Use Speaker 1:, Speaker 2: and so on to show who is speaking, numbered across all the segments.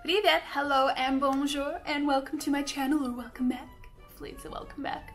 Speaker 1: Привет, hello, and bonjour, and welcome to my channel, or welcome back. Hopefully it's a welcome back.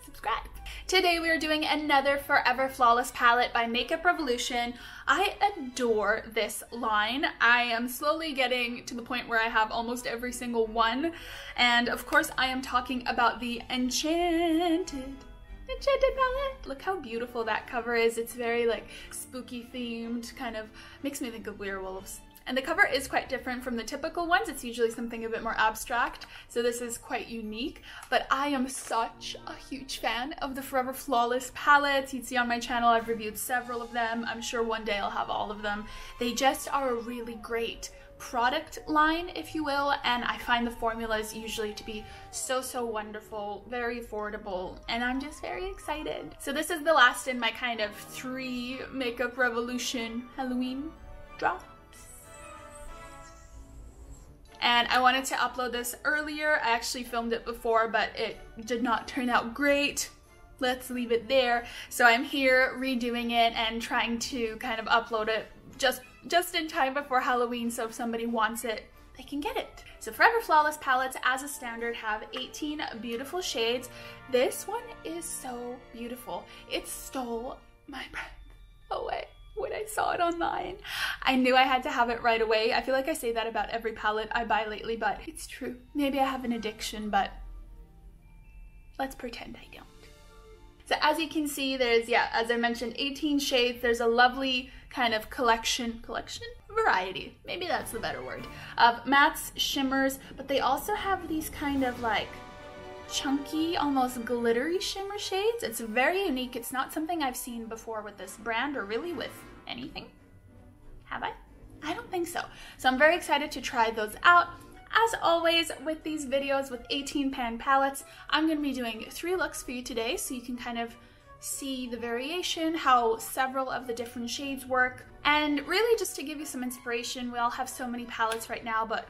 Speaker 1: Subscribe. Today we are doing another Forever Flawless palette by Makeup Revolution. I adore this line. I am slowly getting to the point where I have almost every single one. And of course I am talking about the Enchanted palette. Look how beautiful that cover is. It's very like spooky themed, kind of makes me think of werewolves. And the cover is quite different from the typical ones. It's usually something a bit more abstract, so this is quite unique. But I am such a huge fan of the Forever Flawless palettes. You'd see on my channel I've reviewed several of them. I'm sure one day I'll have all of them. They just are a really great product line, if you will, and I find the formulas usually to be so wonderful, very affordable, and I'm just very excited. So this is the last in my kind of 3 Makeup Revolution Halloween drops. And I wanted to upload this earlier. I actually filmed it before, but it did not turn out great. Let's leave it there. So I'm here redoing it and trying to kind of upload it just in time before Halloween, so if somebody wants it, they can get it. So Forever Flawless palettes, as a standard, have 18 beautiful shades. This one is so beautiful. It stole my breath away when I saw it online. I knew I had to have it right away. I feel like I say that about every palette I buy lately, but it's true. Maybe I have an addiction, but let's pretend I don't. So as you can see, there's, yeah, as I mentioned, 18 shades. There's a lovely kind of variety, maybe that's the better word, of mattes, shimmers, but they also have these kind of like chunky, almost glittery shimmer shades. It's very unique. It's not something I've seen before with this brand, or really with anything. Have I? I don't think so. So I'm very excited to try those out. As always with these videos with 18 pan palettes, I'm going to be doing 3 looks for you today, so you can kind of see the variation, how several of the different shades work, and really just to give you some inspiration. We all have so many palettes right now, but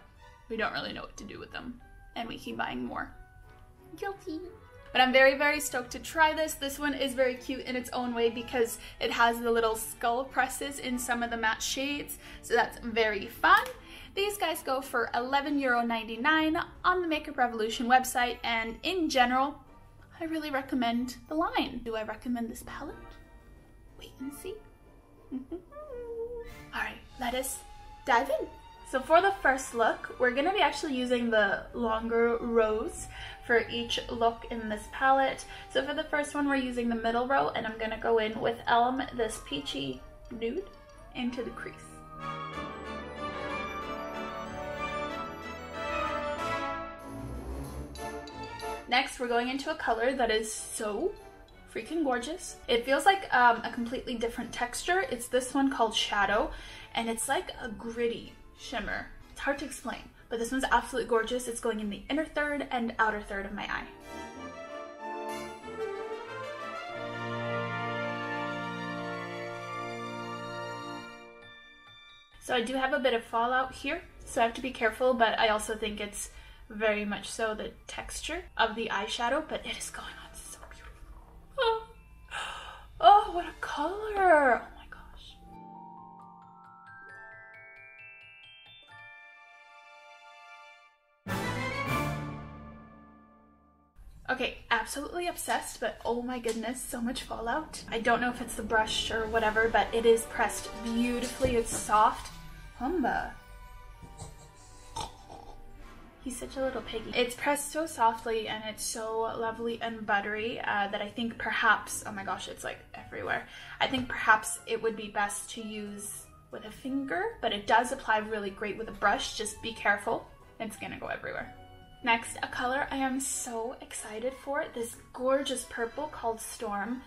Speaker 1: we don't really know what to do with them, and we keep buying more. Guilty. But I'm very stoked to try this. This one is very cute in its own way because it has the little skull presses in some of the matte shades, so that's very fun. These guys go for €11.99 on the Makeup Revolution website, and in general, I really recommend the line. Do I recommend this palette? Wait and see. Alright, let us dive in. So for the first look, we're going to be actually using the longer rows for each look in this palette. So for the first one, we're using the middle row, and I'm going to go in with Elm, this peachy nude, into the crease. Next, we're going into a color that is so freaking gorgeous. It feels like a completely different texture. It's this one called Shadow, and it's like a gritty shimmer. It's hard to explain, but this one's absolutely gorgeous. It's going in the inner third and outer third of my eye. So I do have a bit of fallout here, so I have to be careful, but I also think it's very much so the texture of the eyeshadow, but it is going on so beautiful. Oh, what a color! Oh my gosh. Okay, absolutely obsessed, but oh my goodness, so much fallout. I don't know if it's the brush or whatever, but it is pressed beautifully. It's soft. Humba. He's such a little piggy. It's pressed so softly, and it's so lovely and buttery that I think perhaps, oh my gosh, it's like everywhere. I think perhaps it would be best to use with a finger, but it does apply really great with a brush. Just be careful. It's gonna go everywhere. Next, a color I am so excited for, this gorgeous purple called Storm.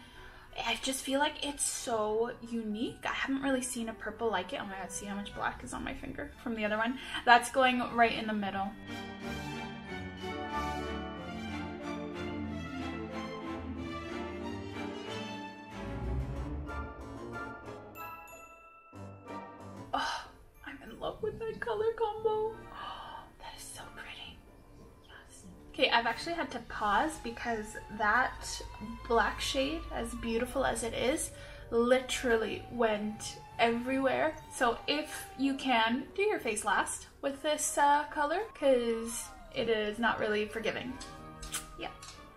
Speaker 1: I just feel like it's so unique. I haven't really seen a purple like it. Oh my god, see how much black is on my finger from the other one? That's going right in the middle. Oh, I'm in love with that color combo. That is so pretty. Yes. Okay, I've actually had to pause because that black shade, as beautiful as it is, literally went everywhere. So if you can, do your face last with this color, because it is not really forgiving. Yeah.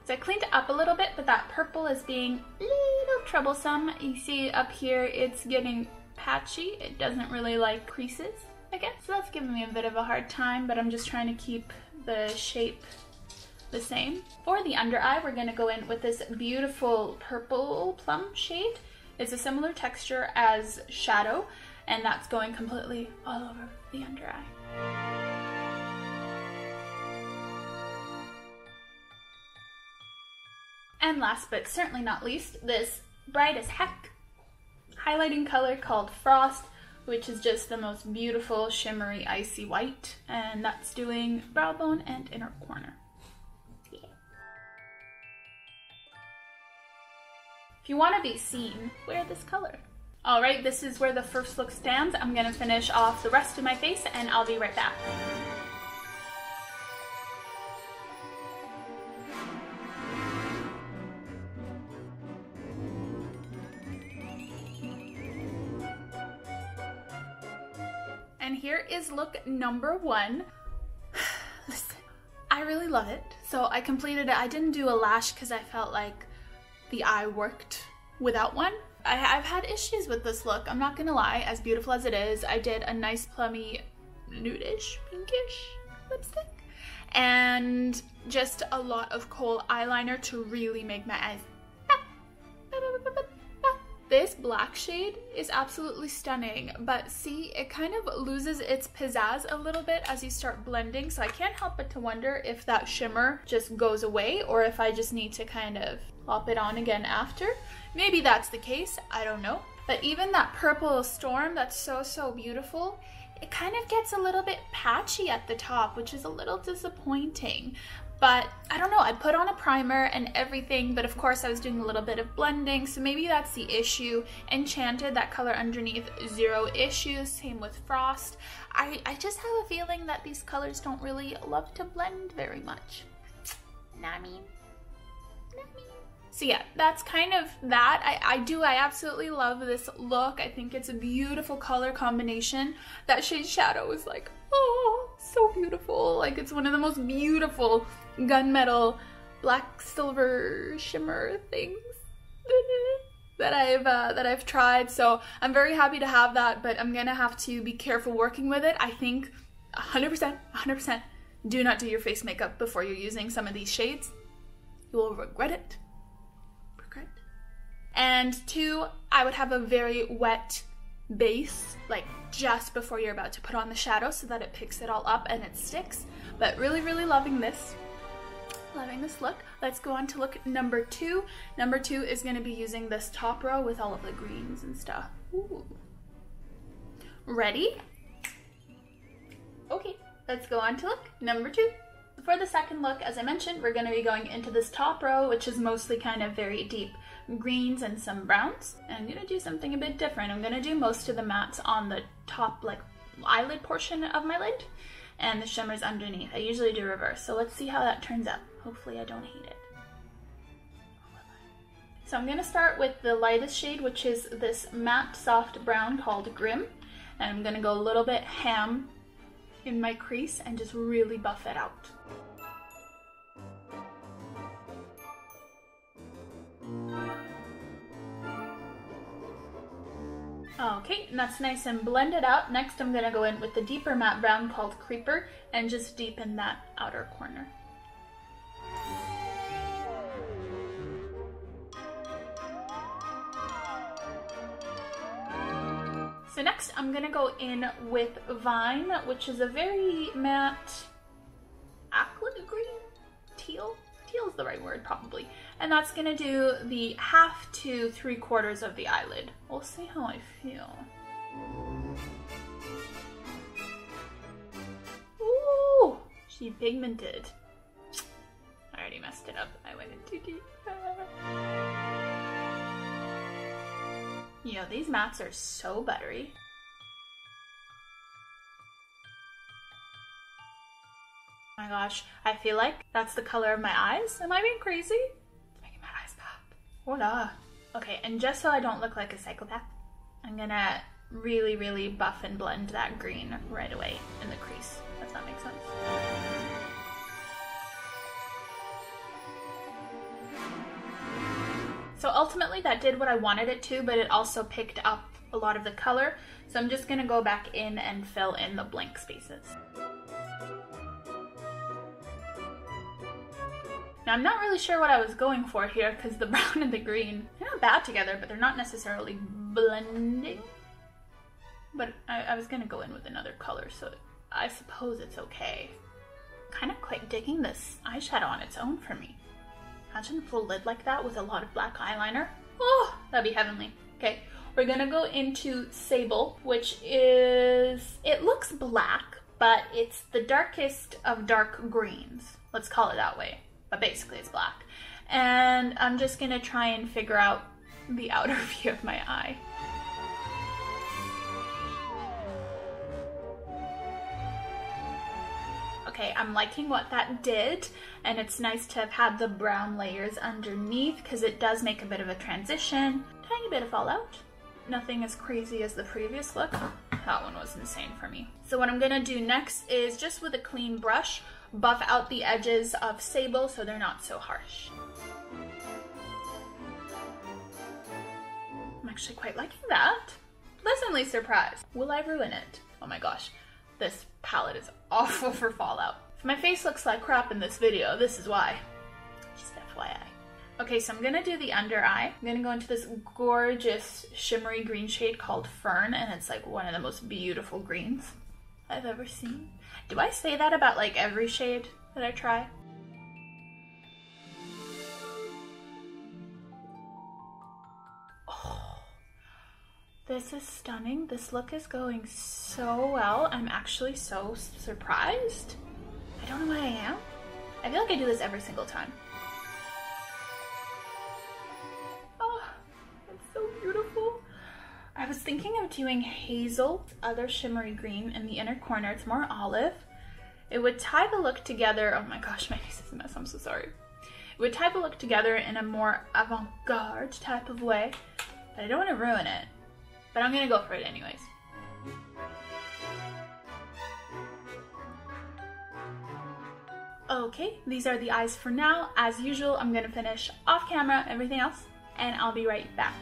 Speaker 1: So I cleaned it up a little bit, but that purple is being a little troublesome. You see up here, it's getting patchy. It doesn't really like creases, I guess. So that's giving me a bit of a hard time, but I'm just trying to keep the shape the same. For the under eye, we're gonna go in with this beautiful purple plum shade. It's a similar texture as shadow, and that's going completely all over the under eye. And last but certainly not least, this bright as heck highlighting color called Frost, which is just the most beautiful shimmery icy white, and that's doing brow bone and inner corner. Yeah. If you want to be seen, wear this color. Alright, this is where the first look stands. I'm going to finish off the rest of my face and I'll be right back. And here is look number 1. Listen, I really love it. So I completed it. I didn't do a lash because I felt like the eye worked without one. I've had issues with this look, I'm not gonna lie. As beautiful as it is, I did a nice plummy nudish, pinkish lipstick. And just a lot of kohl eyeliner to really make my eyes. This black shade is absolutely stunning, but see, it kind of loses its pizzazz a little bit as you start blending, so I can't help but to wonder if that shimmer just goes away or if I just need to kind of plop it on again after. Maybe that's the case, I don't know. But even that purple storm that's so beautiful, it kind of gets a little bit patchy at the top, which is a little disappointing. But I don't know, I put on a primer and everything, but of course I was doing a little bit of blending, so maybe that's the issue. Enchanted, that color underneath, 0 issues, same with Frost. I just have a feeling that these colors don't really love to blend very much. Know what I mean? So yeah, that's kind of that. I absolutely love this look. I think it's a beautiful color combination. That shade shadow is like, oh, so beautiful. Like, it's one of the most beautiful gunmetal black silver shimmer things that I've tried. So I'm very happy to have that, but I'm gonna have to be careful working with it. I think 100% do not do your face makeup before you're using some of these shades. You will regret it. And 2, I would have a very wet base, like just before you're about to put on the shadow so that it picks it all up and it sticks. But really loving this. Loving this look. Let's go on to look number 2. Number 2 is going to be using this top row with all of the greens and stuff. Ooh. Ready? Okay, let's go on to look number 2. For the second look, as I mentioned, we're going to be going into this top row, which is mostly kind of very deep greens and some browns. And I'm going to do something a bit different. I'm going to do most of the mattes on the top, like, eyelid portion of my lid, and the shimmers underneath. I usually do reverse, so let's see how that turns out. Hopefully I don't hate it. So I'm going to start with the lightest shade, which is this matte soft brown called Grim. And I'm going to go a little bit ham in my crease and just really buff it out. Okay, and that's nice and blended out. Next I'm going to go in with the deeper matte brown called Creeper and just deepen that outer corner. So next I'm going to go in with Vine, which is a very matte aqua green, teal? Teal is the right word probably. And that's going to do the 1/2 to 3/4 of the eyelid. We'll see how I feel. Ooh, she pigmented. I already messed it up. I went in too deep. You know, these mattes are so buttery. Oh my gosh, I feel like that's the color of my eyes. Am I being crazy? It's making my eyes pop. Voila. Okay, and just so I don't look like a psychopath, I'm gonna really, really buff and blend that green right away in the crease. Does that make sense? So ultimately that did what I wanted it to, but it also picked up a lot of the color. So I'm just gonna go back in and fill in the blank spaces. Now I'm not really sure what I was going for here because the brown and the green, they're not bad together, but they're not necessarily blending. But I was gonna go in with another color, so I suppose it's okay. Kind of quite digging this eyeshadow on its own for me. Imagine a full lid like that with a lot of black eyeliner. Oh, that'd be heavenly. Okay, we're gonna go into Sable, which is, it looks black, but it's the darkest of dark greens. Let's call it that way. But basically it's black. And I'm just gonna try and figure out the outer view of my eye. Okay, I'm liking what that did, and it's nice to have had the brown layers underneath because it does make a bit of a transition. Tiny bit of fallout. Nothing as crazy as the previous look. That one was insane for me. So what I'm gonna do next is just with a clean brush, buff out the edges of Sable so they're not so harsh. I'm actually quite liking that. Pleasantly surprised. Will I ruin it? Oh my gosh, this palette is awful for fallout. If my face looks like crap in this video, this is why. Just FYI. Okay, so I'm gonna do the under eye. I'm gonna go into this gorgeous shimmery green shade called Fern, and it's like one of the most beautiful greens I've ever seen. Do I say that about like every shade that I try? Oh, this is stunning. This look is going so well. I'm actually so surprised. I don't know why I am. I feel like I do this every single time. Oh, it's so beautiful. I was thinking of doing Hazel, other shimmery green in the inner corner. It's more olive. It would tie the look together. Oh my gosh, my face is a mess. I'm so sorry. It would tie the look together in a more avant-garde type of way, but I don't want to ruin it. But I'm gonna go for it anyways. Okay, these are the eyes for now. As usual, I'm gonna finish off camera everything else, and I'll be right back.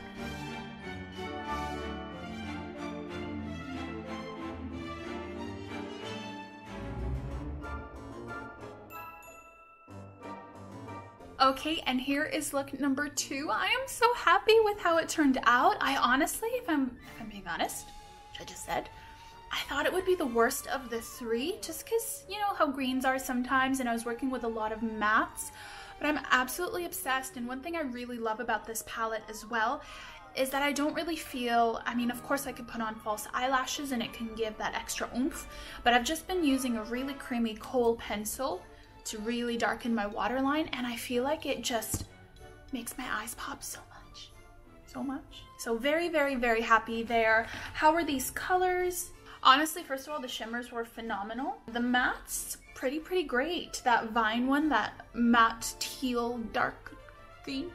Speaker 1: Okay, and here is look number 2. I am so happy with how it turned out. I honestly, if I'm being honest, which I just said, I thought it would be the worst of the 3, just because, you know how greens are sometimes, and I was working with a lot of mattes, but I'm absolutely obsessed. And one thing I really love about this palette as well is that I don't really feel, I mean, of course I could put on false eyelashes and it can give that extra oomph, but I've just been using a really creamy kohl pencil to really darken my waterline, and I feel like it just makes my eyes pop so much. So much. So very, very, very happy there. How are these colors? Honestly, first of all, the shimmers were phenomenal. The mattes, pretty great. That Vine one, that matte teal dark green,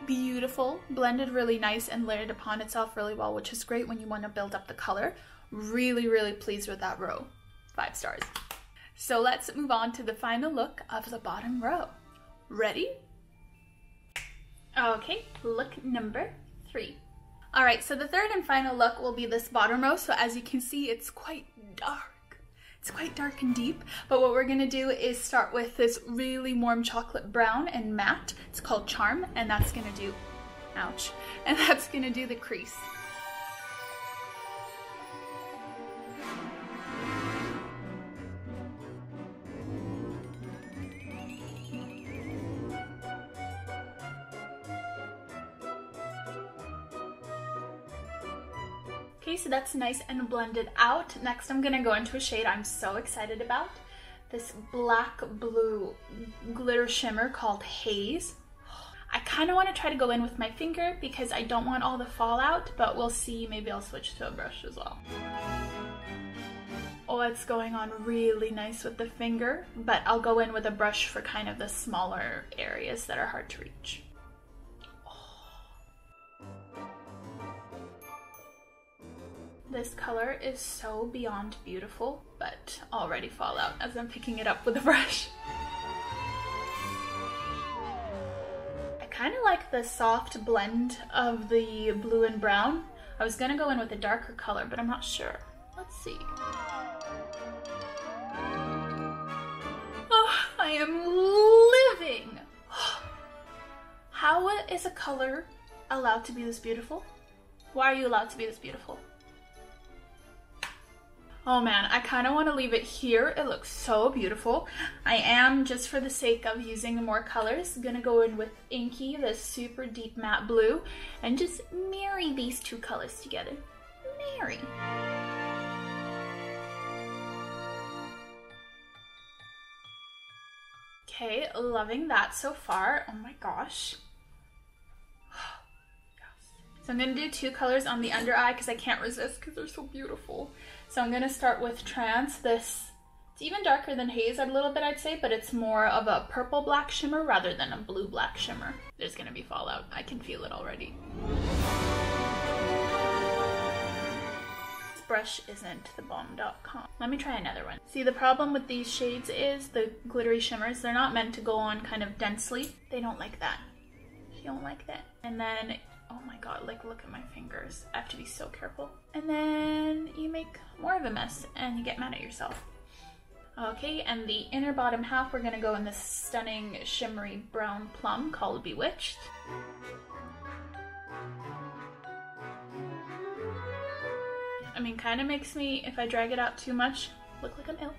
Speaker 1: beautiful. Blended really nice and layered upon itself really well, which is great when you want to build up the color. Really, really pleased with that row. 5 stars. So let's move on to the final look of the bottom row. Ready? Okay, look number 3. All right, so the third and final look will be this bottom row. So as you can see, it's quite dark. It's quite dark and deep, but what we're gonna do is start with this really warm chocolate brown and matte. It's called Charm, and that's gonna do, ouch, and that's gonna do the crease. Okay, so that's nice and blended out. Next, I'm gonna go into a shade I'm so excited about. This black blue glitter shimmer called Haze. I kind of want to try to go in with my finger because I don't want all the fallout, but we'll see. Maybe I'll switch to a brush as well. Oh, it's going on really nice with the finger, but I'll go in with a brush for kind of the smaller areas that are hard to reach. Oh, This color is so beyond beautiful, but already fallout as I'm picking it up with a brush. I kind of like the soft blend of the blue and brown. I was gonna go in with a darker color, but I'm not sure. Let's see. Oh, I am living! How is a color allowed to be this beautiful? Why are you allowed to be this beautiful? Oh man, I kind of want to leave it here. It looks so beautiful. I am, just for the sake of using more colors, gonna go in with Inky, this super deep matte blue, and just marry these two colors together. Marry. Okay, loving that so far. Oh my gosh. So I'm gonna do two colors on the under eye because I can't resist because they're so beautiful. So I'm gonna start with Trance. This, it's even darker than Haze a little bit, I'd say, but it's more of a purple black shimmer rather than a blue black shimmer. There's gonna be fallout. I can feel it already. This brush isn't the bomb.com. Let me try another one. See, the problem with these shades is the glittery shimmers. They're not meant to go on kind of densely. They don't like that. They don't like that. And then, oh my god, like look at my fingers. I have to be so careful. And then you make more of a mess and you get mad at yourself. Okay, and the inner bottom half, we're gonna go in this stunning shimmery brown plum called Bewitched. I mean, kind of makes me, if I drag it out too much, look like I'm ill.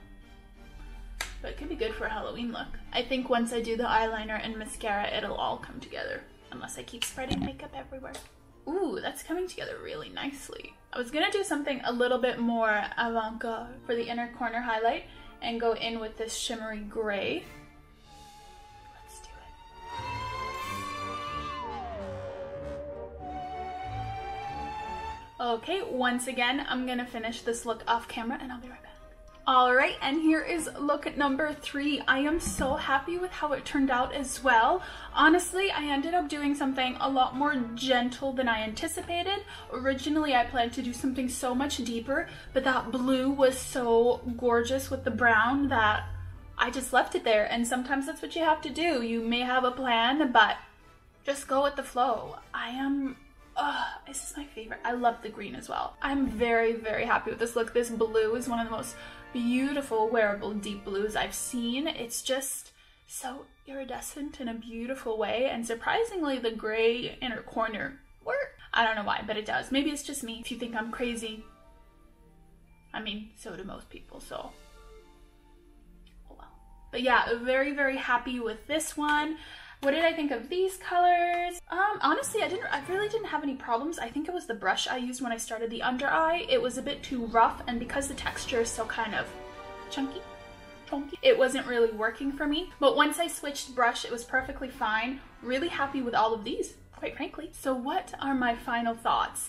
Speaker 1: But it could be good for a Halloween look. I think once I do the eyeliner and mascara, it'll all come together. Unless I keep spreading makeup everywhere. Ooh, that's coming together really nicely. I was gonna do something a little bit more avant-garde for the inner corner highlight and go in with this shimmery gray. Let's do it. Okay, once again, I'm gonna finish this look off camera and I'll be right back. Alright, and here is look number 3. I am so happy with how it turned out as well. Honestly, I ended up doing something a lot more gentle than I anticipated. Originally, I planned to do something so much deeper, but that blue was so gorgeous with the brown that I just left it there. And sometimes that's what you have to do. You may have a plan, but just go with the flow. This is my favorite. I love the green as well. I'm very, very happy with this look. This blue is one of the most beautiful wearable deep blues I've seen. It's just so iridescent in a beautiful way, and surprisingly the gray inner corner worked. I don't know why, but it does. Maybe it's just me. If you think I'm crazy, I mean, so do most people, so oh well. But yeah, very, very happy with this one. What did I think of these colors? Honestly, I really didn't have any problems. I think it was the brush I used when I started the under eye. It was a bit too rough, and because the texture is so kind of chunky, it wasn't really working for me. But once I switched brush, it was perfectly fine. Really happy with all of these, quite frankly. So what are my final thoughts?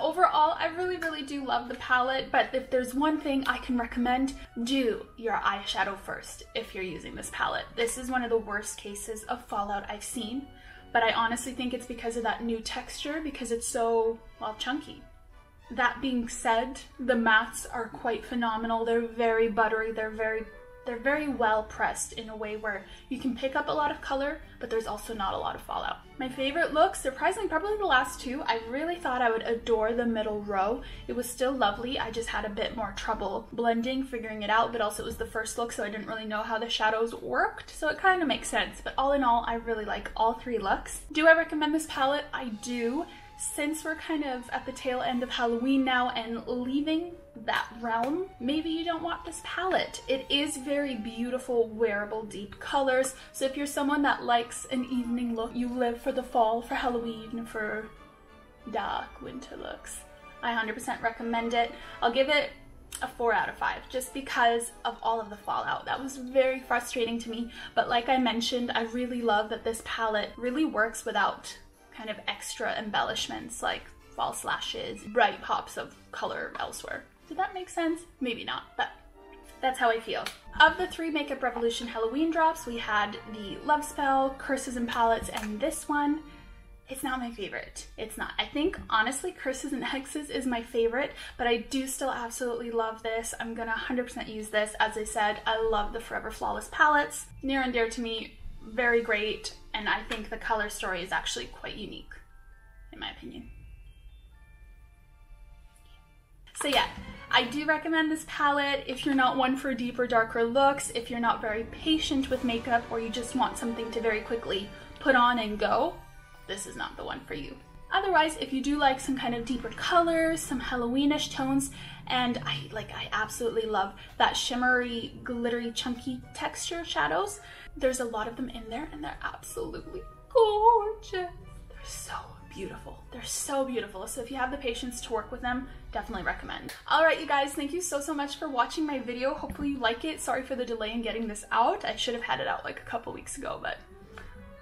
Speaker 1: Overall, I really, really do love the palette, but if there's one thing I can recommend, do your eyeshadow first if you're using this palette. This is one of the worst cases of fallout I've seen, but I honestly think it's because of that new texture, because it's so, well, chunky. That being said, the mattes are quite phenomenal. They're very buttery, they're very well pressed in a way where you can pick up a lot of color, but there's also not a lot of fallout. My favorite look, surprisingly, probably the last two. I really thought I would adore the middle row. It was still lovely. I just had a bit more trouble blending, figuring it out, but also it was the first look, so I didn't really know how the shadows worked, so it kind of makes sense. But all in all, I really like all 3 looks. Do I recommend this palette? I do. Since we're kind of at the tail end of Halloween now and leaving that realm, maybe you don't want this palette. It is very beautiful, wearable, deep colors. So if you're someone that likes an evening look, you live for the fall, for Halloween, for dark winter looks, I 100% recommend it. I'll give it a 4 out of 5 just because of all of the fallout. That was very frustrating to me, but like I mentioned, I really love that this palette really works without kind of extra embellishments like false lashes, bright pops of color elsewhere. Did that make sense? Maybe not, but that's how I feel. Of the 3 Makeup Revolution Halloween drops, we had the Love Spell, Curses and Palettes, and this one. It's not my favorite. It's not. I think, honestly, Curses and Hexes is my favorite, but I do still absolutely love this. I'm gonna 100% use this. As I said, I love the Forever Flawless palettes. Near and dear to me, very great, and I think the color story is actually quite unique, in my opinion. So yeah, I do recommend this palette if you're not one for deeper, darker looks, if you're not very patient with makeup, or you just want something to very quickly put on and go. This is not the one for you. Otherwise, if you do like some kind of deeper colors, some Halloweenish tones, and I absolutely love that shimmery, glittery, chunky texture shadows. There's a lot of them in there and they're absolutely gorgeous. They're so beautiful. They're so beautiful. So if you have the patience to work with them, definitely recommend. All right, you guys, thank you so much for watching my video. Hopefully you like it. Sorry for the delay in getting this out. I should have had it out like a couple weeks ago, but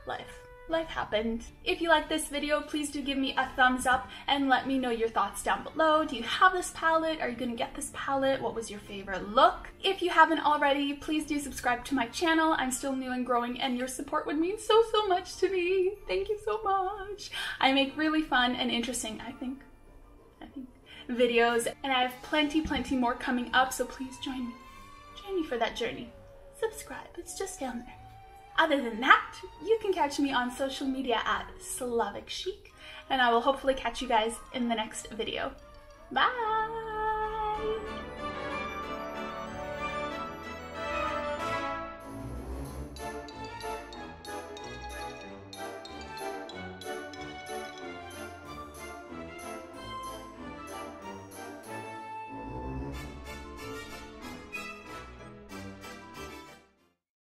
Speaker 1: life happened. If you like this video, please do give me a thumbs up and let me know your thoughts down below. Do you have this palette? Are you gonna get this palette? What was your favorite look? If you haven't already, please do subscribe to my channel. I'm still new and growing and your support would mean so much to me. Thank you so much. I make really fun and interesting, I think, videos, and I have plenty more coming up, so please join me. Join me for that journey. Subscribe, it's just down there. Other than that, you can catch me on social media at Slavic Chic, and I will hopefully catch you guys in the next video. Bye!